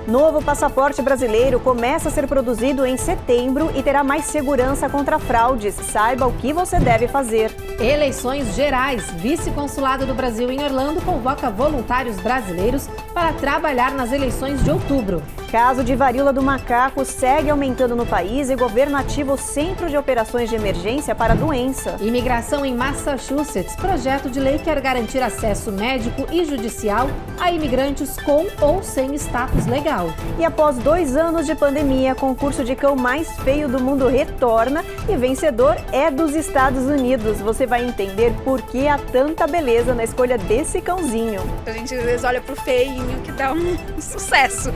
Novo passaporte brasileiro começa a ser produzido em setembro e terá mais segurança contra fraudes. Saiba o que você deve fazer. Eleições gerais. Vice-consulado do Brasil em Orlando convoca voluntários brasileiros para trabalhar nas eleições de outubro. Caso de varíola do macaco segue aumentando no país e governo ativa o Centro de Operações de Emergência para a doença. Imigração em Massachusetts. Projeto de lei quer garantir acesso médico e judicial a imigrantes com ou sem status legal. E após 2 anos de pandemia, concurso de cão mais feio do mundo retorna e vencedor é dos Estados Unidos. Você vai entender por que há tanta beleza na escolha desse cãozinho. A gente às vezes olha pro feinho que dá um sucesso.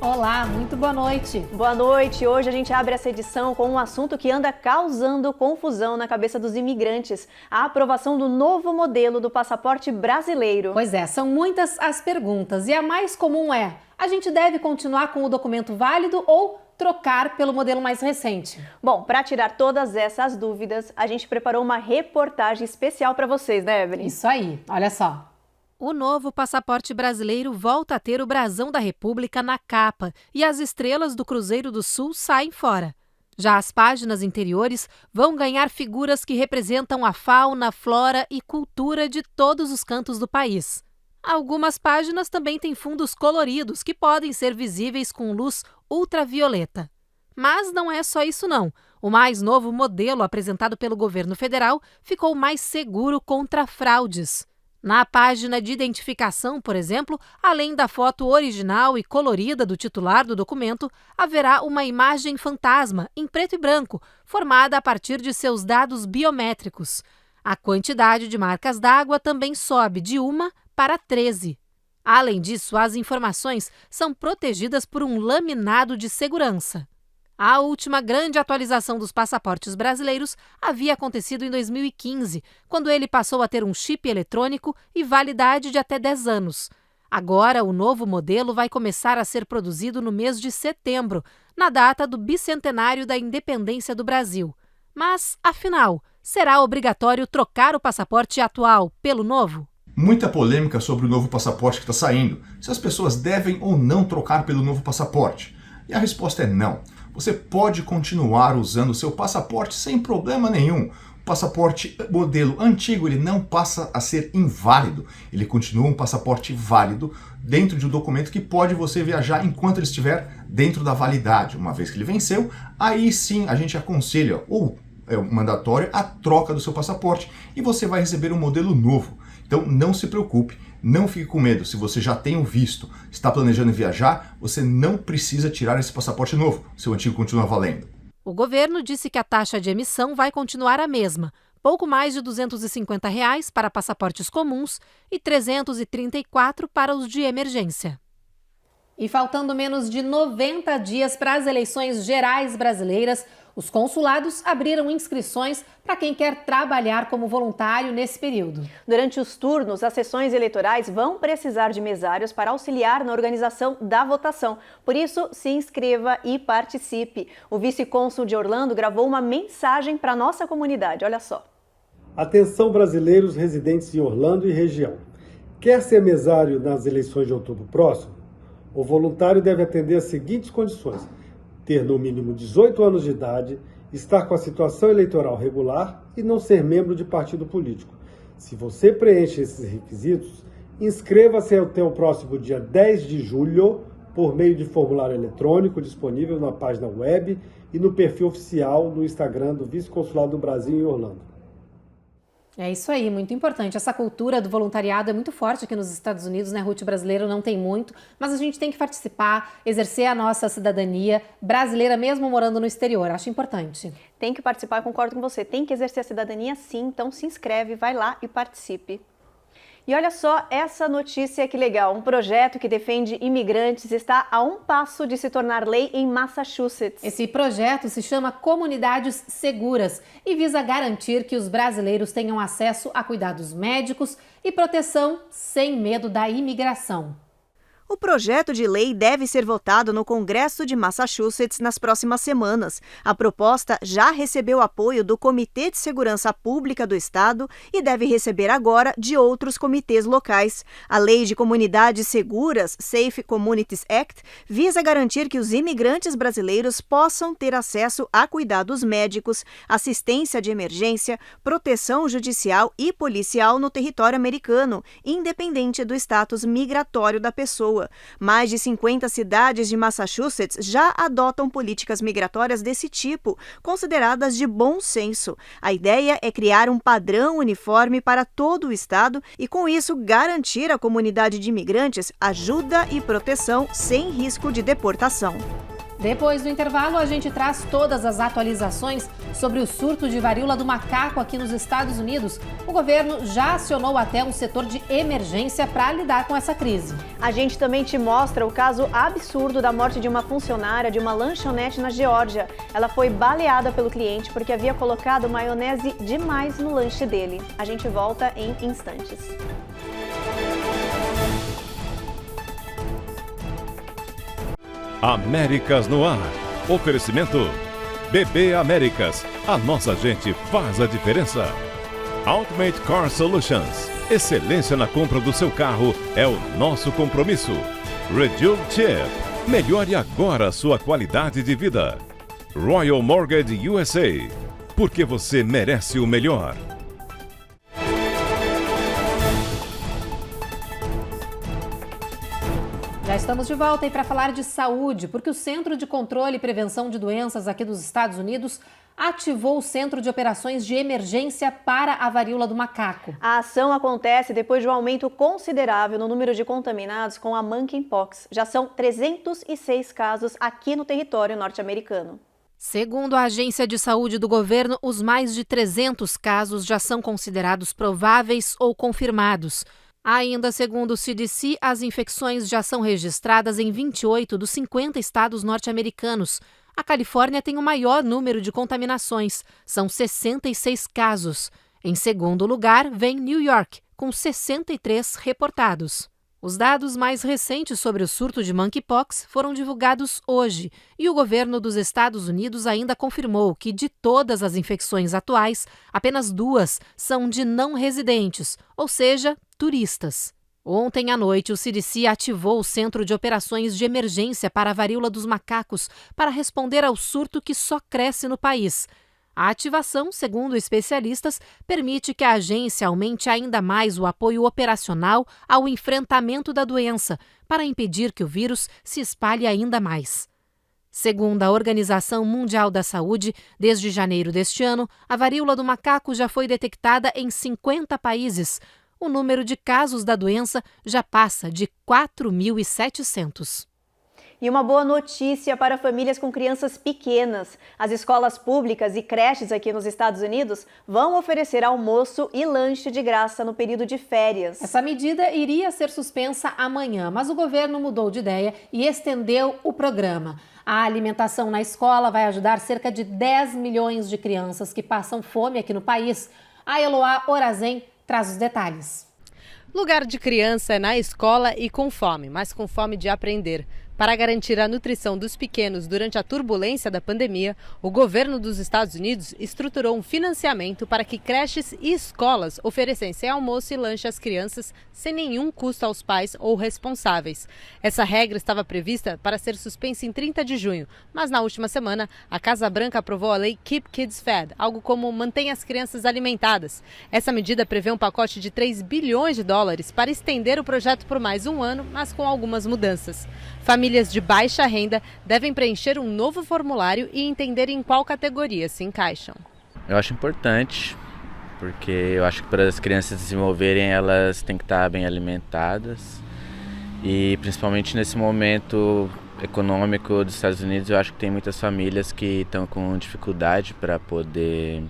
Olá, muito boa noite. Boa noite. Hoje a gente abre essa edição com um assunto que anda causando confusão na cabeça dos imigrantes: a aprovação do novo modelo do passaporte brasileiro. Pois é, são muitas as perguntas e a mais comum é: a gente deve continuar com o documento válido ou trocar pelo modelo mais recente? Bom, para tirar todas essas dúvidas, a gente preparou uma reportagem especial para vocês, né, Evelyn? Isso aí, olha só. O novo passaporte brasileiro volta a ter o brasão da República na capa e as estrelas do Cruzeiro do Sul saem fora. Já as páginas interiores vão ganhar figuras que representam a fauna, flora e cultura de todos os cantos do país. Algumas páginas também têm fundos coloridos que podem ser visíveis com luz ultravioleta. Mas não é só isso não. O mais novo modelo apresentado pelo governo federal ficou mais seguro contra fraudes. Na página de identificação, por exemplo, além da foto original e colorida do titular do documento, haverá uma imagem fantasma em preto e branco, formada a partir de seus dados biométricos. A quantidade de marcas d'água também sobe de 1 para 13. Além disso, as informações são protegidas por um laminado de segurança. A última grande atualização dos passaportes brasileiros havia acontecido em 2015, quando ele passou a ter um chip eletrônico e validade de até 10 anos. Agora, o novo modelo vai começar a ser produzido no mês de setembro, na data do bicentenário da independência do Brasil. Mas, afinal, será obrigatório trocar o passaporte atual pelo novo? Muita polêmica sobre o novo passaporte que está saindo, se as pessoas devem ou não trocar pelo novo passaporte. E a resposta é não. Você pode continuar usando o seu passaporte sem problema nenhum. O passaporte modelo antigo ele não passa a ser inválido. Ele continua um passaporte válido dentro de um documento que pode você viajar enquanto ele estiver dentro da validade. Uma vez que ele venceu, aí sim a gente aconselha ou é mandatório a troca do seu passaporte e você vai receber um modelo novo. Então não se preocupe, não fique com medo. Se você já tem o visto, está planejando viajar, você não precisa tirar esse passaporte novo. Seu antigo continua valendo. O governo disse que a taxa de emissão vai continuar a mesma, pouco mais de R$ 250 para passaportes comuns e R$ 334 para os de emergência. E faltando menos de 90 dias para as eleições gerais brasileiras, os consulados abriram inscrições para quem quer trabalhar como voluntário nesse período. Durante os turnos, as sessões eleitorais vão precisar de mesários para auxiliar na organização da votação. Por isso, se inscreva e participe. O vice-cônsul de Orlando gravou uma mensagem para a nossa comunidade. Olha só. Atenção brasileiros residentes em Orlando e região. Quer ser mesário nas eleições de outubro próximo? O voluntário deve atender as seguintes condições: ter no mínimo 18 anos de idade, estar com a situação eleitoral regular e não ser membro de partido político. Se você preenche esses requisitos, inscreva-se até o próximo dia 10 de julho por meio de formulário eletrônico disponível na página web e no perfil oficial no Instagram do Vice-Consulado do Brasil em Orlando. É isso aí, muito importante. Essa cultura do voluntariado é muito forte aqui nos Estados Unidos, né, Ruth? O brasileiro não tem muito, mas a gente tem que participar, exercer a nossa cidadania brasileira mesmo morando no exterior. Acho importante. Tem que participar, concordo com você. Tem que exercer a cidadania sim, então se inscreve, vai lá e participe. E olha só essa notícia que legal. Um projeto que defende imigrantes está a um passo de se tornar lei em Massachusetts. Esse projeto se chama Comunidades Seguras e visa garantir que os brasileiros tenham acesso a cuidados médicos e proteção sem medo da imigração. O projeto de lei deve ser votado no Congresso de Massachusetts nas próximas semanas. A proposta já recebeu apoio do Comitê de Segurança Pública do Estado e deve receber agora de outros comitês locais. A Lei de Comunidades Seguras, Safe Communities Act, visa garantir que os imigrantes brasileiros possam ter acesso a cuidados médicos, assistência de emergência, proteção judicial e policial no território americano, independente do status migratório da pessoa. Mais de 50 cidades de Massachusetts já adotam políticas migratórias desse tipo, consideradas de bom senso. A ideia é criar um padrão uniforme para todo o estado e, com isso, garantir à comunidade de imigrantes ajuda e proteção sem risco de deportação. Depois do intervalo, a gente traz todas as atualizações sobre o surto de varíola do macaco aqui nos Estados Unidos. O governo já acionou até um setor de emergência para lidar com essa crise. A gente também te mostra o caso absurdo da morte de uma funcionária de uma lanchonete na Geórgia. Ela foi baleada pelo cliente porque havia colocado maionese demais no lanche dele. A gente volta em instantes. Américas no ar. Oferecimento BB Américas. A nossa gente faz a diferença. Ultimate Car Solutions. Excelência na compra do seu carro é o nosso compromisso. Reduce Chip. Melhore agora a sua qualidade de vida. Royal Mortgage USA. Porque você merece o melhor. Já estamos de volta e para falar de saúde, porque o Centro de Controle e Prevenção de Doenças aqui dos Estados Unidos ativou o Centro de Operações de Emergência para a varíola do macaco. A ação acontece depois de um aumento considerável no número de contaminados com a monkeypox. Já são 306 casos aqui no território norte-americano. Segundo a Agência de Saúde do governo, os mais de 300 casos já são considerados prováveis ou confirmados. Ainda segundo o CDC, as infecções já são registradas em 28 dos 50 estados norte-americanos. A Califórnia tem o maior número de contaminações, são 66 casos. Em segundo lugar, vem New York, com 63 reportados. Os dados mais recentes sobre o surto de monkeypox foram divulgados hoje e o governo dos Estados Unidos ainda confirmou que, de todas as infecções atuais, apenas 2 são de não residentes, ou seja, turistas. Ontem à noite, o CDC ativou o Centro de Operações de Emergência para a Varíola dos Macacos para responder ao surto que só cresce no país. A ativação, segundo especialistas, permite que a agência aumente ainda mais o apoio operacional ao enfrentamento da doença, para impedir que o vírus se espalhe ainda mais. Segundo a Organização Mundial da Saúde, desde janeiro deste ano, a varíola do macaco já foi detectada em 50 países. O número de casos da doença já passa de 4.700. E uma boa notícia para famílias com crianças pequenas. As escolas públicas e creches aqui nos Estados Unidos vão oferecer almoço e lanche de graça no período de férias. Essa medida iria ser suspensa amanhã, mas o governo mudou de ideia e estendeu o programa. A alimentação na escola vai ajudar cerca de 10 milhões de crianças que passam fome aqui no país. A Eloá Orazen traz os detalhes. Lugar de criança é na escola e com fome, mas com fome de aprender. Para garantir a nutrição dos pequenos durante a turbulência da pandemia, o governo dos Estados Unidos estruturou um financiamento para que creches e escolas oferecessem almoço e lanche às crianças sem nenhum custo aos pais ou responsáveis. Essa regra estava prevista para ser suspensa em 30 de junho, mas na última semana a Casa Branca aprovou a lei Keep Kids Fed, algo como mantenha as crianças alimentadas. Essa medida prevê um pacote de 3 bilhões de dólares para estender o projeto por mais um ano, mas com algumas mudanças. Famílias de baixa renda devem preencher um novo formulário e entender em qual categoria se encaixam. Eu acho importante, porque eu acho que para as crianças se desenvolverem, elas têm que estar bem alimentadas. E principalmente nesse momento econômico dos Estados Unidos, eu acho que tem muitas famílias que estão com dificuldade para poder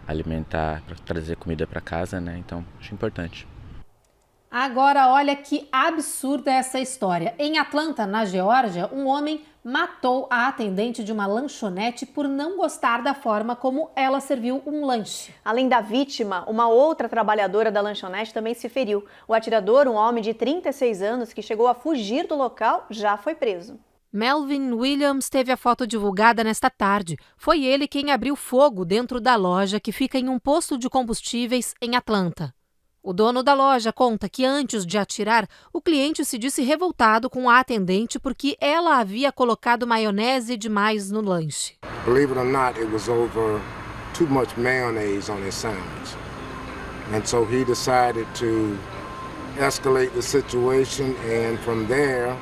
alimentar, para trazer comida para casa, né? Então, acho importante. Agora, olha que absurda essa história. Em Atlanta, na Geórgia, um homem matou a atendente de uma lanchonete por não gostar da forma como ela serviu um lanche. Além da vítima, uma outra trabalhadora da lanchonete também se feriu. O atirador, um homem de 36 anos que chegou a fugir do local, já foi preso. Melvin Williams teve a foto divulgada nesta tarde. Foi ele quem abriu fogo dentro da loja que fica em um posto de combustíveis em Atlanta. O dono da loja conta que antes de atirar, o cliente se disse revoltado com a atendente porque ela havia colocado maionese demais no lanche. Believe it or not, it was over too much mayonnaise on his sandwich. And so he decided to escalate the situation, and from there,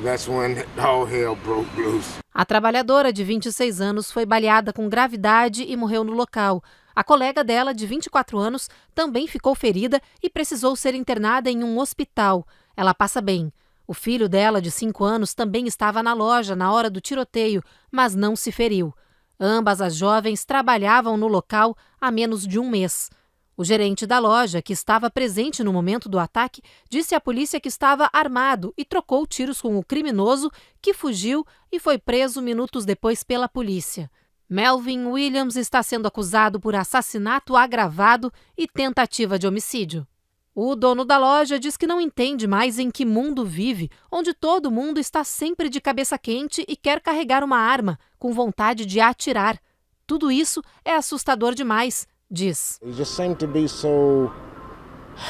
that's when all hell broke loose. A trabalhadora de 26 anos foi baleada com gravidade e morreu no local. A colega dela, de 24 anos, também ficou ferida e precisou ser internada em um hospital. Ela passa bem. O filho dela, de 5 anos, também estava na loja na hora do tiroteio, mas não se feriu. Ambas as jovens trabalhavam no local há menos de um mês. O gerente da loja, que estava presente no momento do ataque, disse à polícia que estava armado e trocou tiros com o criminoso, que fugiu e foi preso minutos depois pela polícia. Melvin Williams está sendo acusado por assassinato agravado e tentativa de homicídio. O dono da loja diz que não entende mais em que mundo vive, onde todo mundo está sempre de cabeça quente e quer carregar uma arma, com vontade de atirar. Tudo isso é assustador demais, diz. You just seem to be so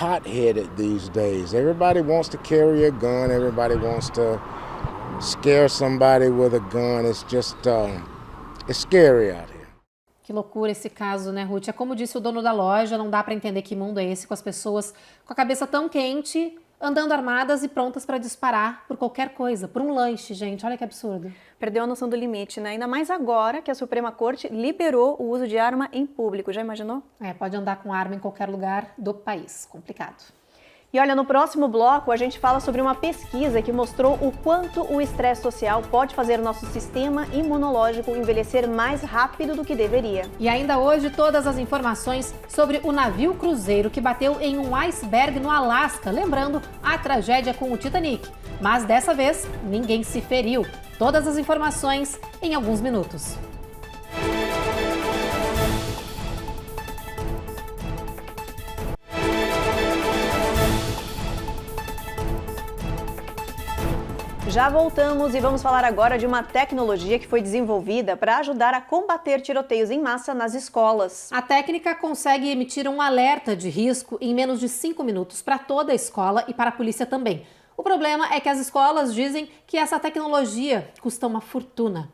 hot-headed these days. Everybody wants to carry a gun. Everybody wants to scare somebody with a gun. It's just it's scary out here. Que loucura esse caso, né, Ruth? É como disse o dono da loja, não dá para entender que mundo é esse com as pessoas com a cabeça tão quente, andando armadas e prontas para disparar por qualquer coisa, por um lanche, gente. Olha que absurdo. Perdeu a noção do limite, né? Ainda mais agora que a Suprema Corte liberou o uso de arma em público. Já imaginou? Pode andar com arma em qualquer lugar do país. Complicado. E olha, no próximo bloco a gente fala sobre uma pesquisa que mostrou o quanto o estresse social pode fazer o nosso sistema imunológico envelhecer mais rápido do que deveria. E ainda hoje todas as informações sobre o navio cruzeiro que bateu em um iceberg no Alasca, lembrando a tragédia com o Titanic. Mas dessa vez ninguém se feriu. Todas as informações em alguns minutos. Já voltamos e vamos falar agora de uma tecnologia que foi desenvolvida para ajudar a combater tiroteios em massa nas escolas. A técnica consegue emitir um alerta de risco em menos de 5 minutos para toda a escola e para a polícia também. O problema é que as escolas dizem que essa tecnologia custa uma fortuna.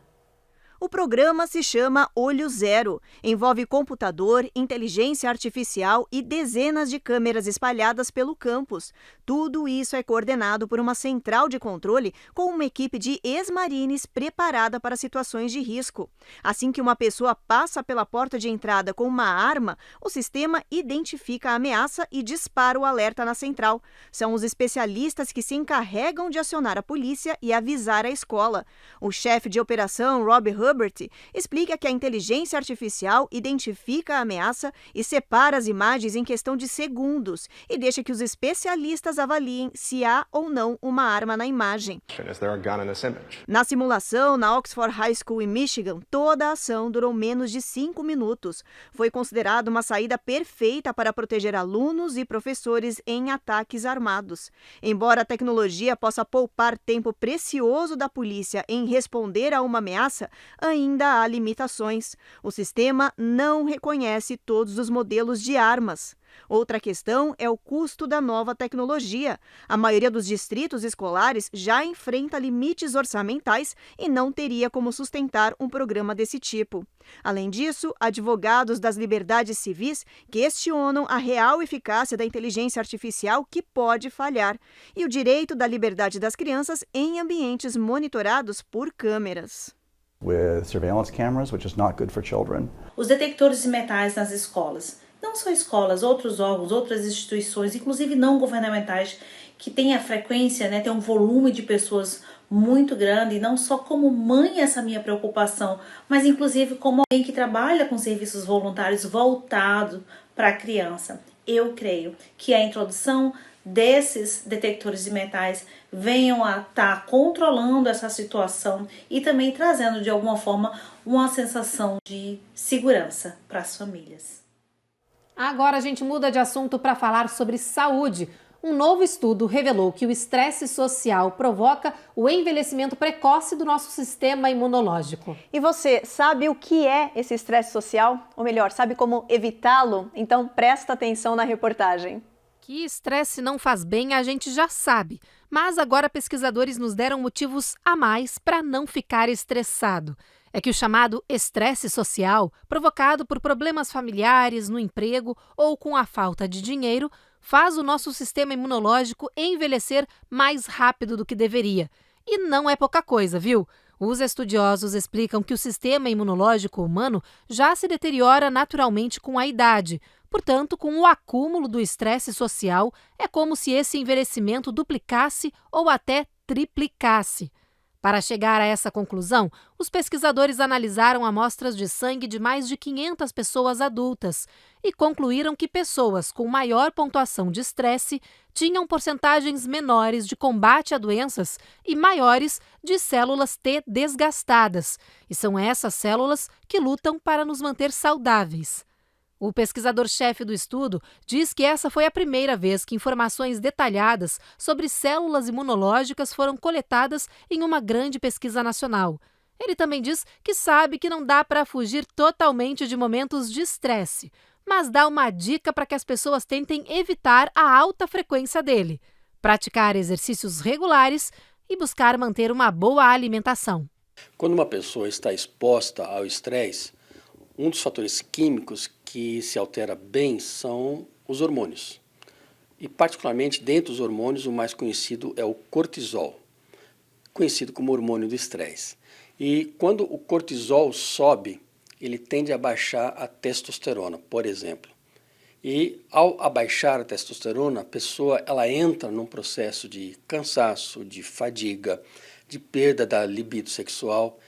O programa se chama Olho Zero. Envolve computador, inteligência artificial e dezenas de câmeras espalhadas pelo campus. Tudo isso é coordenado por uma central de controle com uma equipe de ex-marines preparada para situações de risco. Assim que uma pessoa passa pela porta de entrada com uma arma, o sistema identifica a ameaça e dispara o alerta na central. São os especialistas que se encarregam de acionar a polícia e avisar a escola. O chefe de operação, Rob Hubbard, explica que a inteligência artificial identifica a ameaça e separa as imagens em questão de segundos e deixa que os especialistas avaliem se há ou não uma arma na imagem. Na simulação, na Oxford High School em Michigan, toda a ação durou menos de 5 minutos. Foi considerada uma saída perfeita para proteger alunos e professores em ataques armados. Embora a tecnologia possa poupar tempo precioso da polícia em responder a uma ameaça, ainda há limitações. O sistema não reconhece todos os modelos de armas. Outra questão é o custo da nova tecnologia. A maioria dos distritos escolares já enfrenta limites orçamentais e não teria como sustentar um programa desse tipo. Além disso, advogados das liberdades civis questionam a real eficácia da inteligência artificial que pode falhar e o direito da liberdade das crianças em ambientes monitorados por câmeras. With surveillance cameras, which is not good for children. Os detectores de metais nas escolas. Não só escolas, outros órgãos, outras instituições, inclusive não governamentais, que têm a frequência, tem um volume de pessoas muito grande, e não só como mãe essa minha preocupação, mas inclusive como alguém que trabalha com serviços voluntários voltado para a criança. eu creio que a introdução desses detectores de metais venham a estar controlando essa situação e também trazendo de alguma forma uma sensação de segurança para as famílias. Agora a gente muda de assunto para falar sobre saúde. Um novo estudo revelou que o estresse social provoca o envelhecimento precoce do nosso sistema imunológico. E você sabe o que é esse estresse social? Ou melhor, sabe como evitá-lo? Então presta atenção na reportagem. Que estresse não faz bem a gente já sabe, mas agora pesquisadores nos deram motivos a mais para não ficar estressado. É que o chamado estresse social, provocado por problemas familiares, no emprego ou com a falta de dinheiro, faz o nosso sistema imunológico envelhecer mais rápido do que deveria. E não é pouca coisa, viu? Os estudiosos explicam que o sistema imunológico humano já se deteriora naturalmente com a idade. Portanto, com o acúmulo do estresse social, é como se esse envelhecimento duplicasse ou até triplicasse. Para chegar a essa conclusão, os pesquisadores analisaram amostras de sangue de mais de 500 pessoas adultas e concluíram que pessoas com maior pontuação de estresse tinham porcentagens menores de combate a doenças e maiores de células T desgastadas. E são essas células que lutam para nos manter saudáveis. O pesquisador-chefe do estudo diz que essa foi a primeira vez que informações detalhadas sobre células imunológicas foram coletadas em uma grande pesquisa nacional. Ele também diz que sabe que não dá para fugir totalmente de momentos de estresse, mas dá uma dica para que as pessoas tentem evitar a alta frequência dele, praticar exercícios regulares e buscar manter uma boa alimentação. Quando uma pessoa está exposta ao estresse, um dos fatores químicos que se altera bem são os hormônios. E particularmente dentre os hormônios, o mais conhecido é o cortisol, conhecido como hormônio do estresse. E quando o cortisol sobe, ele tende a baixar a testosterona, por exemplo. E ao abaixar a testosterona, a pessoa ela entra num processo de cansaço, de fadiga, de perda da libido sexual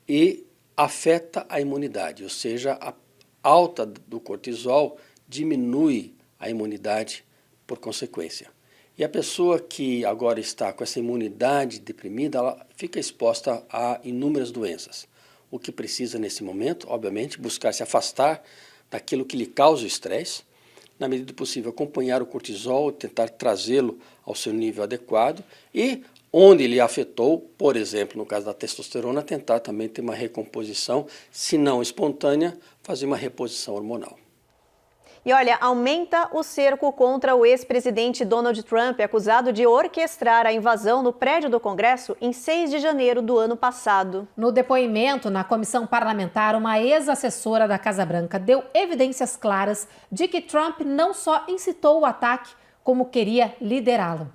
e afeta a imunidade, ou seja, a alta do cortisol diminui a imunidade por consequência. E a pessoa que agora está com essa imunidade deprimida, ela fica exposta a inúmeras doenças. O que precisa nesse momento, obviamente, buscar se afastar daquilo que lhe causa o estresse, na medida do possível acompanhar o cortisol, tentar trazê-lo ao seu nível adequado e onde ele afetou, por exemplo, no caso da testosterona, tentar também ter uma recomposição, se não espontânea, fazer uma reposição hormonal. E olha, aumenta o cerco contra o ex-presidente Donald Trump, acusado de orquestrar a invasão no prédio do Congresso em 6 de janeiro do ano passado. No depoimento na comissão parlamentar, uma ex-assessora da Casa Branca deu evidências claras de que Trump não só incitou o ataque, como queria liderá-lo.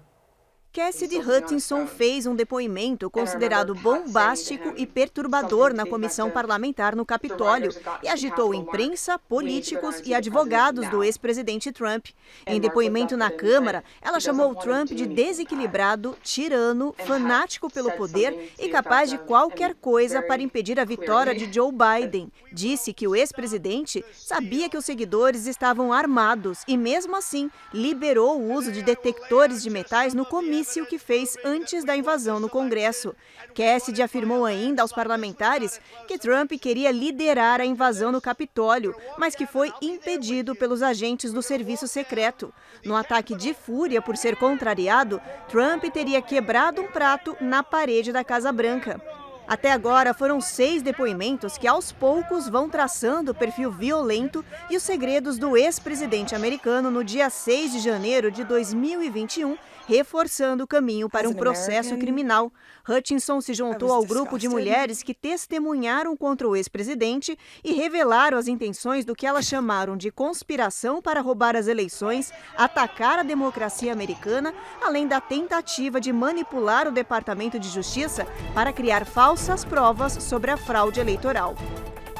Cassidy Hutchinson fez um depoimento considerado bombástico e perturbador na comissão parlamentar no Capitólio e agitou imprensa, políticos e advogados do ex-presidente Trump. Em depoimento na Câmara, ela chamou Trump de desequilibrado, tirano, fanático pelo poder e capaz de qualquer coisa para impedir a vitória de Joe Biden. Disse que o ex-presidente sabia que os seguidores estavam armados e, mesmo assim, liberou o uso de detectores de metais no comício que fez antes da invasão no Congresso. Cassidy afirmou ainda aos parlamentares que Trump queria liderar a invasão no Capitólio, mas que foi impedido pelos agentes do serviço secreto. No ataque de fúria por ser contrariado, Trump teria quebrado um prato na parede da Casa Branca. Até agora foram 6 depoimentos que aos poucos vão traçando o perfil violento e os segredos do ex-presidente americano no dia 6 de janeiro de 2021, reforçando o caminho para um processo criminal. Hutchinson se juntou ao grupo de mulheres que testemunharam contra o ex-presidente e revelaram as intenções do que elas chamaram de conspiração para roubar as eleições, atacar a democracia americana, além da tentativa de manipular o Departamento de Justiça para criar falsas provas sobre a fraude eleitoral.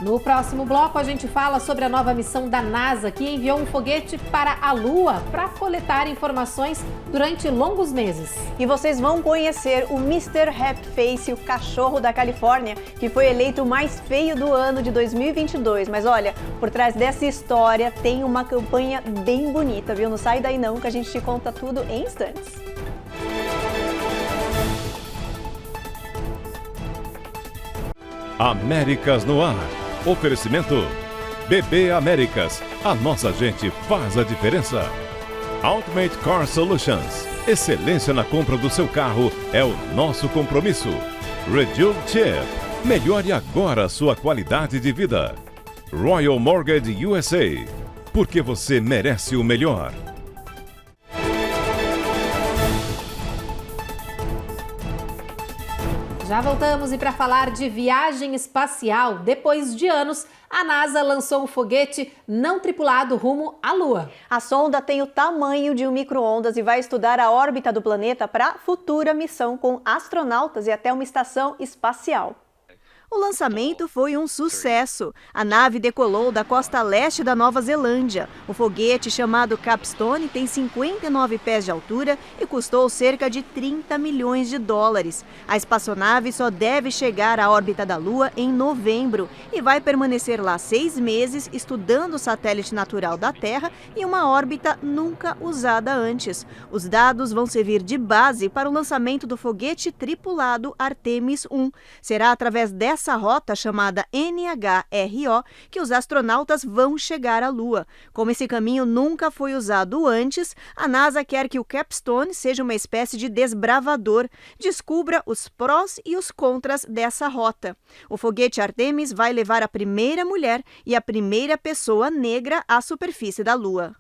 No próximo bloco, a gente fala sobre a nova missão da NASA, que enviou um foguete para a Lua para coletar informações durante longos meses. E vocês vão conhecer o Mr. Happy Face, o cachorro da Califórnia, que foi eleito o mais feio do ano de 2022. Mas olha, por trás dessa história tem uma campanha bem bonita, viu? Não sai daí não, que a gente te conta tudo em instantes. Américas no ar. Oferecimento BB Américas. A nossa gente faz a diferença. Ultimate Car Solutions. Excelência na compra do seu carro é o nosso compromisso. Reduce Chip. Melhore agora a sua qualidade de vida. Royal Mortgage USA. Porque você merece o melhor. Já voltamos e para falar de viagem espacial, depois de anos, a NASA lançou um foguete não tripulado rumo à Lua. A sonda tem o tamanho de um micro-ondas e vai estudar a órbita do planeta para futura missão com astronautas e até uma estação espacial. O lançamento foi um sucesso. A nave decolou da costa leste da Nova Zelândia. O foguete, chamado Capstone, tem 59 pés de altura e custou cerca de 30 milhões de dólares. A espaçonave só deve chegar à órbita da Lua em novembro e vai permanecer lá 6 meses estudando o satélite natural da Terra em uma órbita nunca usada antes. Os dados vão servir de base para o lançamento do foguete tripulado Artemis 1. Será através dessa rota chamada NHRO que os astronautas vão chegar à Lua. Como esse caminho nunca foi usado antes, a NASA quer que o Capstone seja uma espécie de desbravador, descubra os prós e os contras dessa rota. O foguete Artemis vai levar a primeira mulher e a primeira pessoa negra à superfície da Lua.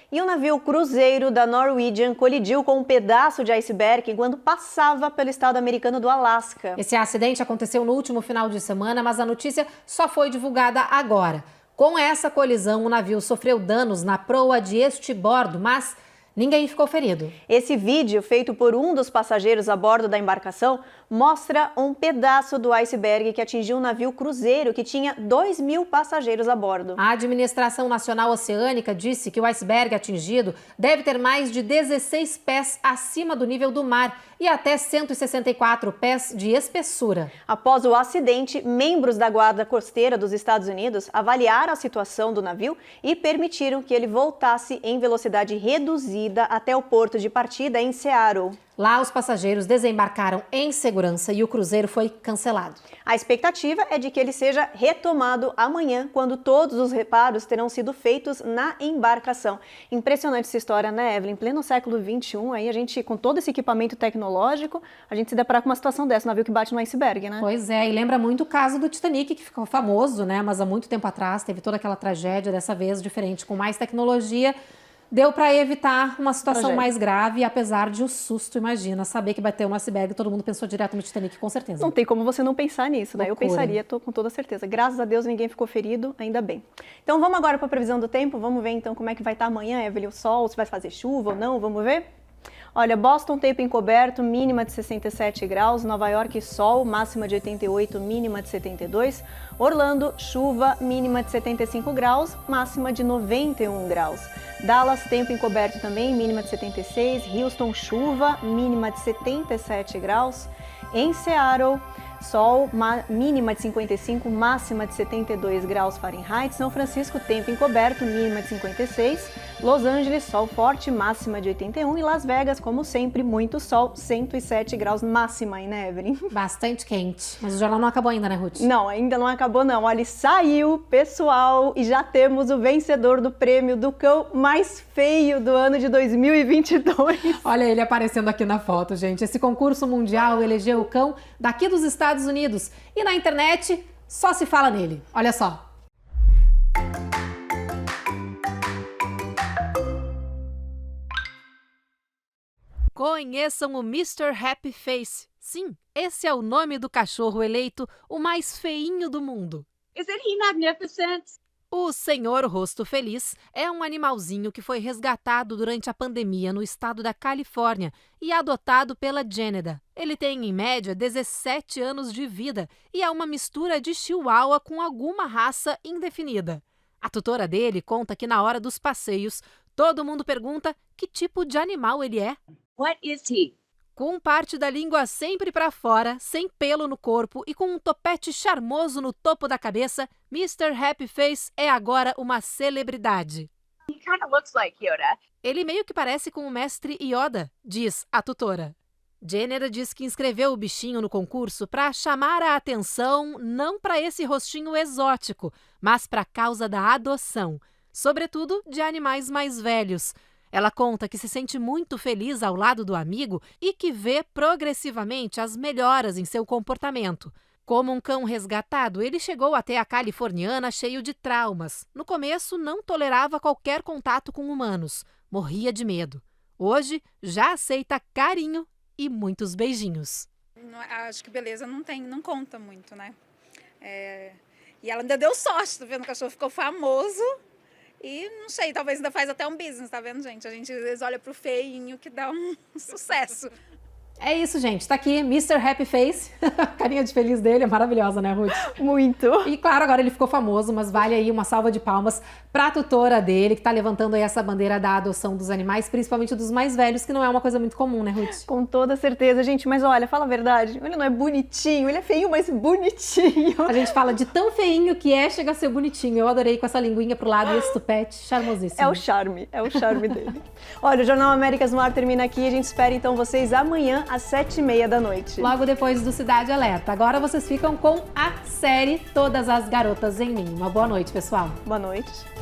E um navio cruzeiro da Norwegian colidiu com um pedaço de iceberg quando passava pelo estado americano do Alasca. Esse acidente aconteceu no último final de semana, mas a notícia só foi divulgada agora. Com essa colisão, o navio sofreu danos na proa de estribordo, mas ninguém ficou ferido. Esse vídeo, feito por um dos passageiros a bordo da embarcação, mostra um pedaço do iceberg que atingiu um navio cruzeiro que tinha 2.000 passageiros a bordo. A Administração Nacional Oceânica disse que o iceberg atingido deve ter mais de 16 pés acima do nível do mar e até 164 pés de espessura. Após o acidente, membros da Guarda Costeira dos Estados Unidos avaliaram a situação do navio e permitiram que ele voltasse em velocidade reduzida até o porto de partida em Seattle. Lá, os passageiros desembarcaram em segurança e o cruzeiro foi cancelado. A expectativa é de que ele seja retomado amanhã, quando todos os reparos terão sido feitos na embarcação. Impressionante essa história, né, Evelyn? Em pleno século XXI, aí a gente, com todo esse equipamento tecnológico, a gente se depara com uma situação dessa, um navio que bate no iceberg, né? Pois é, e lembra muito o caso do Titanic, que ficou famoso, né? Mas há muito tempo atrás teve toda aquela tragédia, dessa vez diferente, com mais tecnologia. Deu para evitar uma situação mais grave, apesar de um susto, imagina, saber que bateu um iceberg, todo mundo pensou direto no Titanic, com certeza. Não tem como você não pensar nisso, né? Loucura. Eu pensaria, com toda certeza. Graças a Deus ninguém ficou ferido, ainda bem. Então vamos agora para a previsão do tempo, vamos ver então como é que vai estar amanhã, Evelyn, o sol, se vai fazer chuva ou não, vamos ver? Olha, Boston, tempo encoberto, mínima de 67 graus. Nova York, sol, máxima de 88, mínima de 72. Orlando, chuva, mínima de 75 graus, máxima de 91 graus. Dallas, tempo encoberto também, mínima de 76. Houston, chuva, mínima de 77 graus. Em Seattle, sol, mínima de 55, máxima de 72 graus Fahrenheit. São Francisco, tempo encoberto, mínima de 56. Los Angeles, sol forte, máxima de 81. E Las Vegas, como sempre, muito sol, 107 graus máxima, né, Evelyn? Bastante quente. Mas o jornal não acabou ainda, né, Ruth? Não, ainda não acabou, não. Olha, saiu, pessoal, e já temos o vencedor do prêmio do cão mais feio do ano de 2022. Olha ele aparecendo aqui na foto, gente. Esse concurso mundial elegeu o cão daqui dos Estados Unidos. E na internet, só se fala nele. Olha só. Conheçam o Mr. Happy Face. Sim, esse é o nome do cachorro eleito o mais feinho do mundo. Isn't he magnificent? O Senhor Rosto Feliz é um animalzinho que foi resgatado durante a pandemia no estado da Califórnia e adotado pela Jâneda. Ele tem, em média, 17 anos de vida e é uma mistura de chihuahua com alguma raça indefinida. A tutora dele conta que na hora dos passeios, todo mundo pergunta que tipo de animal ele é. What is he? Com parte da língua sempre para fora, sem pelo no corpo e com um topete charmoso no topo da cabeça, Mr. Happy Face é agora uma celebridade. He kind of looks like Yoda. Ele meio que parece com o mestre Yoda, diz a tutora. Jâneda diz que inscreveu o bichinho no concurso para chamar a atenção não para esse rostinho exótico, mas para a causa da adoção, sobretudo de animais mais velhos. Ela conta que se sente muito feliz ao lado do amigo e que vê progressivamente as melhoras em seu comportamento. Como um cão resgatado, ele chegou até a californiana cheio de traumas. No começo, não tolerava qualquer contato com humanos. Morria de medo. Hoje, já aceita carinho e muitos beijinhos. Acho que beleza não conta muito, né? E ela ainda deu sorte, tá vendo? O cachorro ficou famoso. E não sei, talvez ainda faz até um business, tá vendo, gente? A gente às vezes olha pro feinho que dá um sucesso. É isso, gente. Tá aqui, Mr. Happy Face. A carinha de feliz dele é maravilhosa, né, Ruth? Muito. E claro, agora ele ficou famoso, mas vale aí uma salva de palmas pra tutora dele, que tá levantando aí essa bandeira da adoção dos animais, principalmente dos mais velhos, que não é uma coisa muito comum, né, Ruth? Com toda certeza, gente. Mas olha, fala a verdade, ele não é bonitinho, ele é feinho, mas bonitinho. A gente fala de tão feinho que chega a ser bonitinho. Eu adorei com essa linguinha pro lado e esse tupete charmosíssimo. É o charme dele. Olha, o Jornal Américas no Ar termina aqui. A gente espera então vocês amanhã às 7h30 da noite. Logo depois do Cidade Alerta. Agora vocês ficam com a série Todas as Garotas em Mim. Uma boa noite, pessoal. Boa noite.